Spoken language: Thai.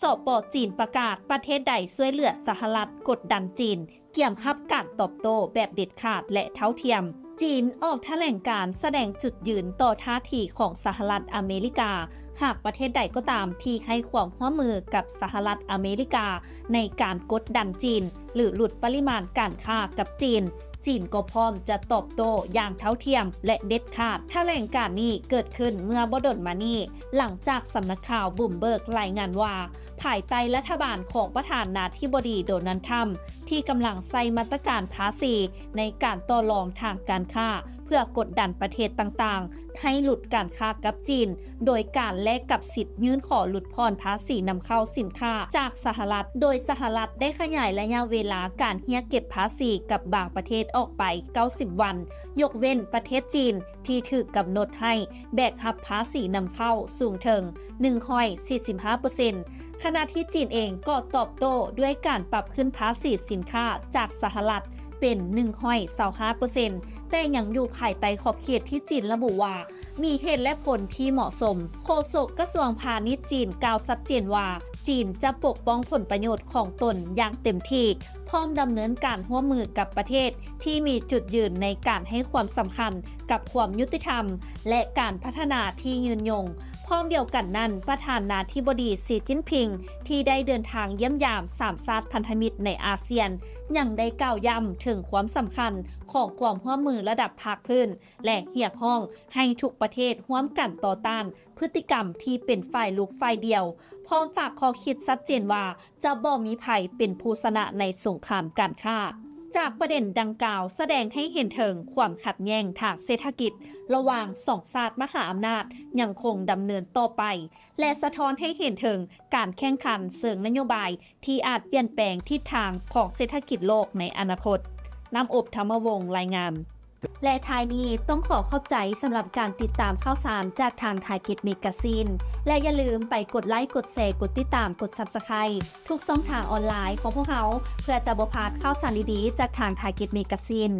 สป.จีนประกาศประเทศใดช่วยเหลือสหรัฐกดดันจีนเกี่ยมรับการตอบโต้แบบเด็ดขาดและเท่าเทียมจีนออกแถลงการแสดงจุดยืนต่อท่าทีของสหรัฐอเมริกาหากประเทศใดก็ตามที่ให้ความร่วมมือกับสหรัฐอเมริกาในการกดดันจีนหรือหลุดปริมาณการค้ากับจีนก็พร้อมจะตอบโต้อย่างเท่าเทียมและเด็ดขาดแถลงการนี้เกิดขึ้นเมื่อบ่ดลมานี้หลังจากสำนักข่าวบุมเบิร์กรายงานว่าภายใต้รัฐบาลของประธานาธิบดีโดนัลด์ทรัมป์ที่กำลังใส่มาตรการภาษีในการต่อรองทางการค้าเพื่อกดดันประเทศต่างๆให้หลุดการค้ากับจีนโดยการแลกกับสิทธิ์ยื่นขอหลุดผ่อนภาษีนำเข้าสินค้าจากสหรัฐโดยสหรัฐได้ขยายระยะเวลาการเรียกเก็บภาษีกับบางประเทศออกไป90วันยกเว้นประเทศจีนที่ถูกกำหนดให้แบกรับภาษีนำเข้าสูงถึง 145%ขณะที่จีนเองก็ตอบโต้ด้วยการปรับขึ้นภาษีสินค้าจากสหรัฐเป็น 125%แต่ยังอยู่ภายใต้ขอบเขตที่จีนระบุว่ามีเหตุและผลที่เหมาะสมโฆษกกระทรวงพาณิชย์จีนกล่าวชัดเจนว่าจีนจะปกป้องผลประโยชน์ของตนอย่างเต็มที่พร้อมดำเนินการร่วมมือกับประเทศที่มีจุดยืนในการให้ความสำคัญกับความยุติธรรมและการพัฒนาที่ยืนยงพร้อมเดียวกันนั้นประธานาธิบดีสีจิ้นผิงที่ได้เดินทางเยี่ยมยาม3ชาติพันธมิตรในอาเซียนยังได้กล่าวย้ำถึงความสำคัญของความร่วมมือระดับภาคพื้นและเรียกร้องให้ทุกประเทศร่วมกันต่อต้านพฤติกรรมที่เป็นฝ่ายลุกฝ่ายเดียวพร้อมฝากข้อคิดชัดเจนว่าจะบ่มีภัยเป็นผู้ชนะในสงครามการค้าจากประเด็นดังกล่าวแสดงให้เห็นถึงความขัดแย้งทางเศรษฐกิจระหว่างสองชาติมหาอำนาจยังคงดำเนินต่อไปและสะท้อนให้เห็นถึงการแข่งขันเชิงนโยบายที่อาจเปลี่ยนแปลงทิศทางของเศรษฐกิจโลกในอนาคตน้ำอบธรรมวงศ์รายงานและท้ายนี้ต้องขอขอบใจสำหรับการติดตามข่าวสารจากทางไทยกิจเมกาซีนและอย่าลืมไปกดไลค์กดแชร์กดติดตามกด Subscribe ทุกช่องทางออนไลน์ของพวกเขาเพื่อจะบ่พลาดข่าวสารดีๆจากทางไทยกิจเมกาซีน